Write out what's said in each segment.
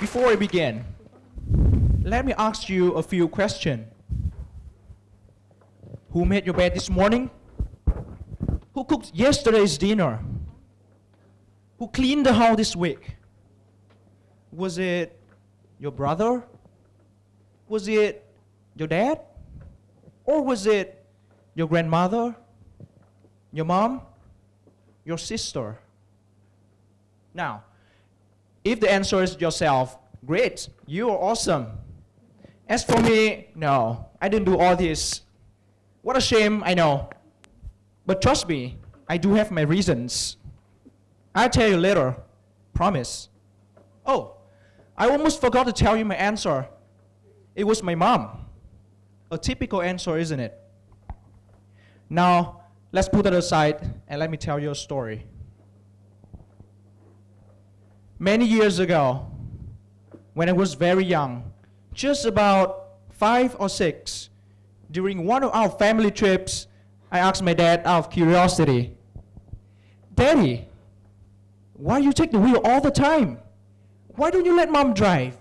Before I begin, let me ask you a few questions. Who made your bed this morning? Who cooked yesterday's dinner? Who cleaned the house this week? Was it your brother? Was it your dad? Or was it your grandmother? Your mom? Your sister? Now, if the answer is yourself, great, you are awesome. As for me, no, I didn't do all this. What a shame, I know. But trust me, I do have my reasons. I'll tell you later, promise. Oh, I almost forgot to tell you my answer. It was my mom. A typical answer, isn't it? Now, let's put that aside and let me tell you a story. Many years ago, when I was very young, just about 5 or 6, during one of our family trips, I asked my dad out of curiosity, "Daddy, why you take the wheel all the time? Why don't you let mom drive?"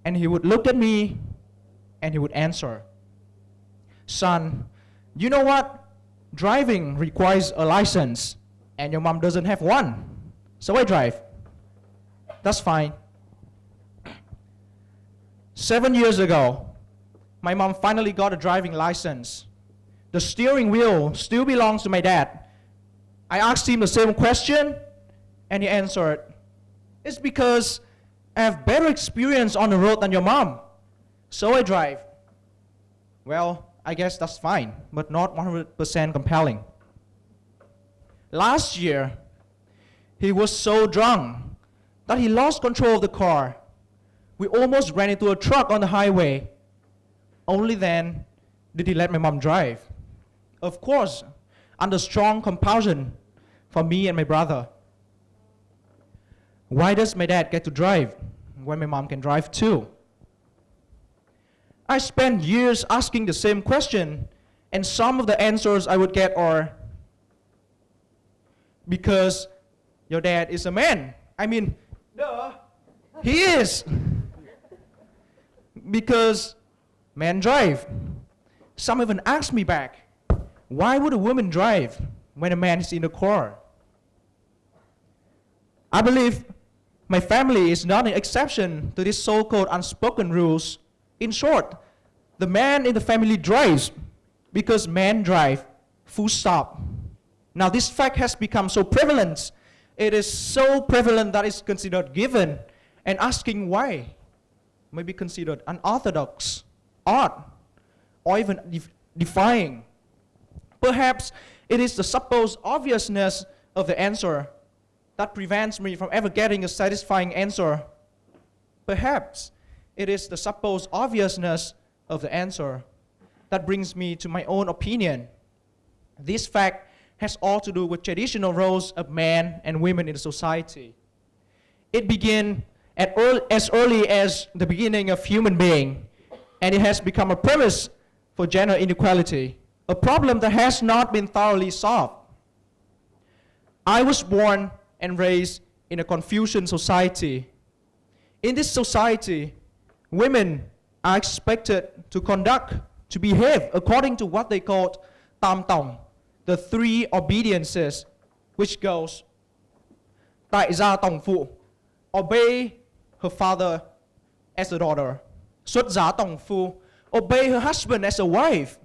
And he would look at me and he would answer, "Son, you know what? Driving requires a license and your mom doesn't have one, so I drive. That's fine." 7 years ago, my mom finally got a driving license. The steering wheel still belongs to my dad. I asked him the same question, and he answered, "It's because I have better experience on the road than your mom, so I drive." Well, I guess that's fine, but not 100% compelling. Last year, he was so drunk that he lost control of the car. We almost ran into a truck on the highway. Only then did he let my mom drive. Of course, under strong compulsion for me and my brother. Why does my dad get to drive when my mom can drive too? I spent years asking the same question, and some of the answers I would get are, "Because your dad is a man." I mean, duh, he is. "Because men drive." Some even asked me back, "Why would a woman drive when a man is in the car?" I believe my family is not an exception to these so-called unspoken rules. In short, the man in the family drives because men drive, full stop. Now this fact has become so prevalent. It is so prevalent that it's considered given, and asking why may be considered unorthodox, odd, or even defying. Perhaps it is the supposed obviousness of the answer that prevents me from ever getting a satisfying answer. Perhaps it is the supposed obviousness of the answer that brings me to my own opinion. This fact has all to do with traditional roles of men and women in society. It began as early as the beginning of human being, and it has become a premise for gender inequality, a problem that has not been thoroughly solved. I was born and raised in a Confucian society. In this society, women are expected to behave according to what they called tam tong, the 3 obediences, which goes, tại gia tòng phụ, obey her father as a daughter, xuất giá tòng phu, obey her husband as a wife,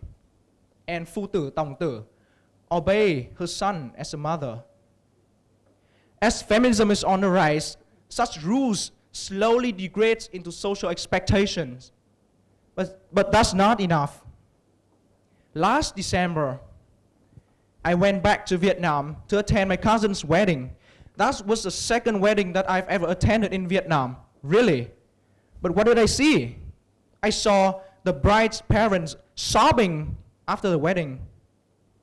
and phu tử tòng tử, obey her son as a mother. As feminism is on the rise, such rules slowly degrade into social expectations. But that's not enough. Last December, I went back to Vietnam to attend my cousin's wedding. That was the second wedding that I've ever attended in Vietnam, really. But what did I see? I saw the bride's parents sobbing after the wedding,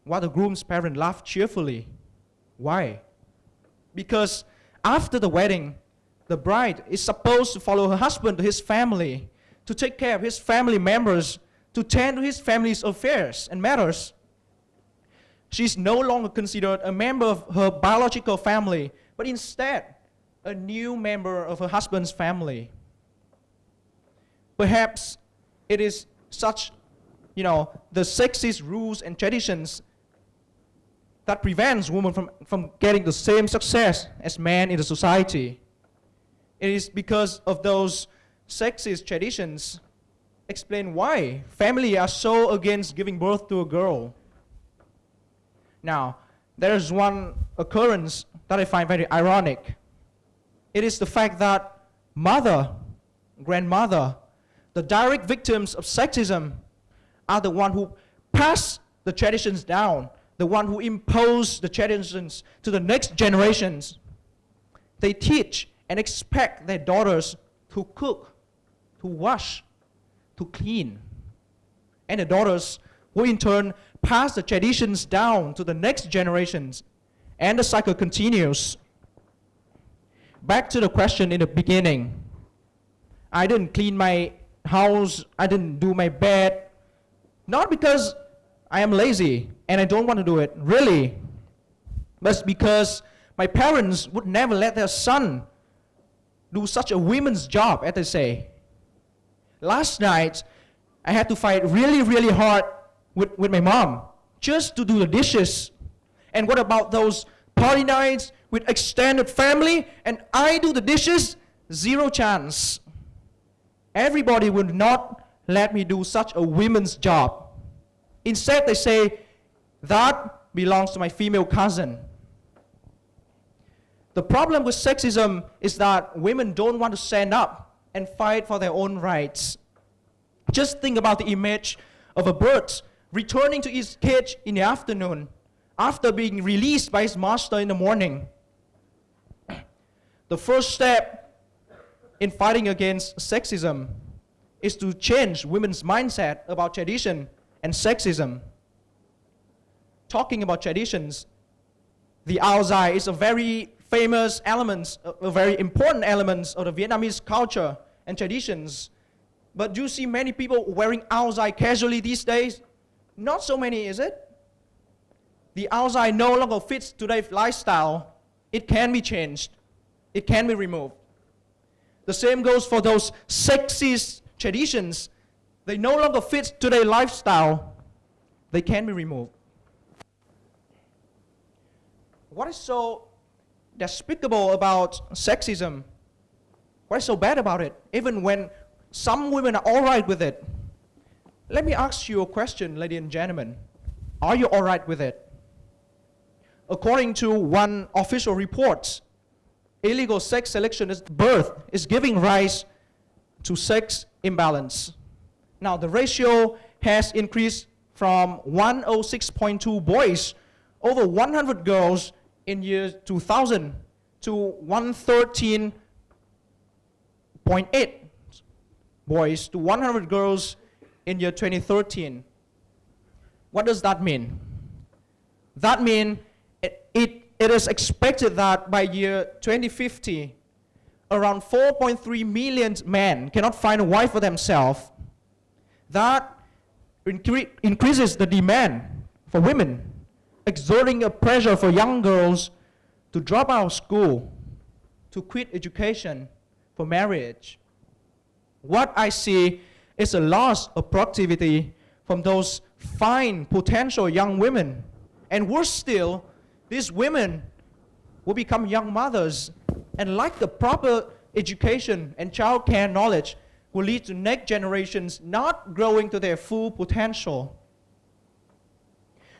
while the groom's parents laughed cheerfully. Why? Because after the wedding, the bride is supposed to follow her husband to his family, to take care of his family members, to tend to his family's affairs and matters. She's no longer considered a member of her biological family, but instead a new member of her husband's family. Perhaps it is such, the sexist rules and traditions that prevents women from getting the same success as men in the society. It is because of those sexist traditions explain why families are so against giving birth to a girl. Now, there is one occurrence that I find very ironic. It is the fact that grandmother, the direct victims of sexism, are the one who pass the traditions down, the one who impose the traditions to the next generations. They teach and expect their daughters to cook, to wash, to clean. And the daughters will in turn pass the traditions down to the next generations, and the cycle continues. Back to the question in the beginning. I didn't clean my house, I didn't do my bed, not because I am lazy and I don't want to do it, really, but because my parents would never let their son do such a women's job, as they say. Last night, I had to fight really, really hard with my mom just to do the dishes. And what about those party nights with extended family and I do the dishes? Zero chance. Everybody would not let me do such a women's job. Instead, they say, that belongs to my female cousin. The problem with sexism is that women don't want to stand up and fight for their own rights. Just think about the image of a bird returning to its cage in the afternoon after being released by its master in the morning. The first step in fighting against sexism is to change women's mindset about tradition and sexism. Talking about traditions, the áo dài is a very famous element, a very important element of the Vietnamese culture and traditions. But do you see many people wearing áo dài casually these days? Not so many, is it? The áo dài no longer fits today's lifestyle. It can be changed. It can be removed. The same goes for those sexist traditions. They no longer fit today's lifestyle. They can be removed. What is so despicable about sexism? What is so bad about it? Even when some women are all right with it. Let me ask you a question, ladies and gentlemen. Are you all right with it? According to one official report, illegal sex selection at birth is giving rise to sex imbalance. Now, the ratio has increased from 106.2 boys over 100 girls in year 2000 to 113.8 boys to 100 girls in year 2013. What does that mean? That means it is expected that by year 2050, around 4.3 million men cannot find a wife for themselves. That increases the demand for women, exerting a pressure for young girls to drop out of school, to quit education, for marriage. What I see is a loss of productivity from those fine potential young women. And worse still, these women will become young mothers and lack the proper education and child care knowledge will lead to next generations not growing to their full potential.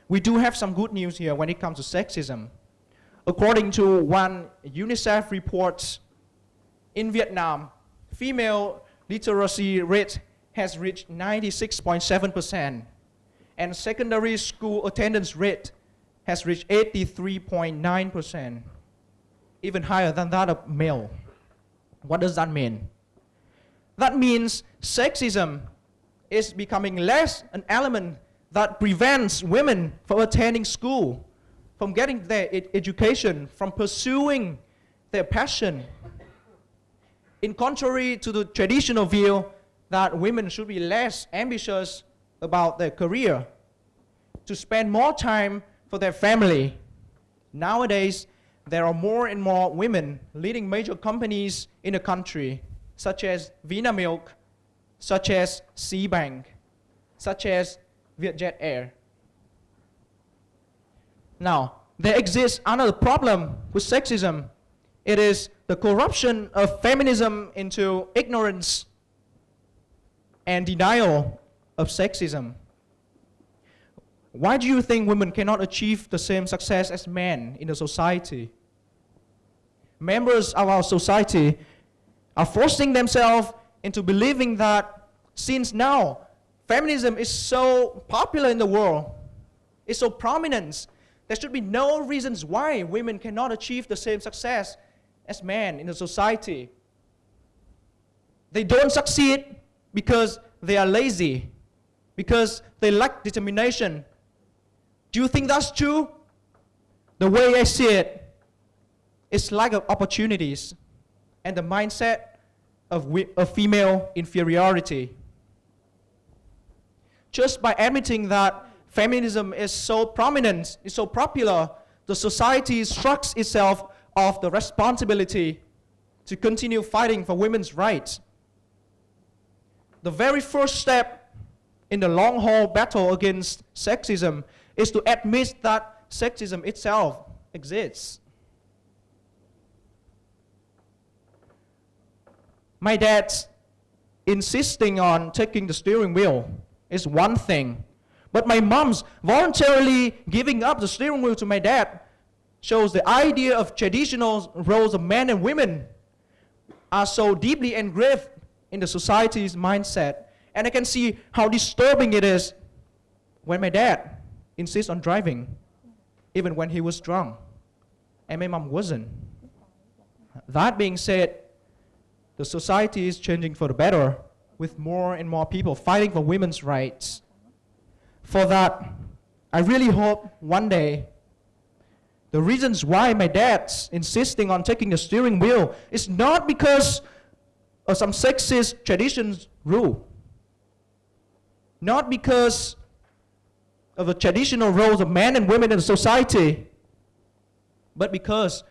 We do have some good news here when it comes to sexism. According to one UNICEF report, in Vietnam, female literacy rate has reached 96.7%, and secondary school attendance rate has reached 83.9%, even higher than that of male. What does that mean? That means sexism is becoming less an element that prevents women from attending school, from getting their education, from pursuing their passion. In contrary to the traditional view that women should be less ambitious about their career, to spend more time for their family. Nowadays, there are more and more women leading major companies in the country, such as Vinamilk, such as Cbank, such as Vietjet Air. Now, there exists another problem with sexism. It is the corruption of feminism into ignorance and denial of sexism. Why do you think women cannot achieve the same success as men in the society? Members of our society are forcing themselves into believing that since now feminism is so popular in the world, it's so prominent, there should be no reasons why women cannot achieve the same success as men in the society. They don't succeed because they are lazy, because they lack determination. Do you think that's true? The way I see it, it's lack of opportunities and the mindset of female inferiority. Just by admitting that feminism is so prominent, is so popular, the society shrugs itself off the responsibility to continue fighting for women's rights. The very first step in the long-haul battle against sexism is to admit that sexism itself exists. My dad insisting on taking the steering wheel is one thing, but my mom's voluntarily giving up the steering wheel to my dad shows the idea of traditional roles of men and women are so deeply engraved in the society's mindset. And I can see how disturbing it is when my dad insists on driving, even when he was drunk, and my mom wasn't. That being said, the society is changing for the better, with more and more people fighting for women's rights. For that, I really hope one day the reasons why my dad's insisting on taking the steering wheel is not because of some sexist traditions rule, not because of the traditional roles of men and women in society, but because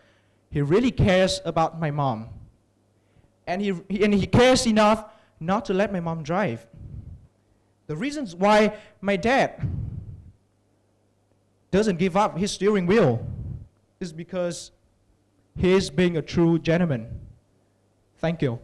he really cares about my mom. And he cares enough not to let my mom drive. The reasons why my dad doesn't give up his steering wheel is because he is being a true gentleman. Thank you.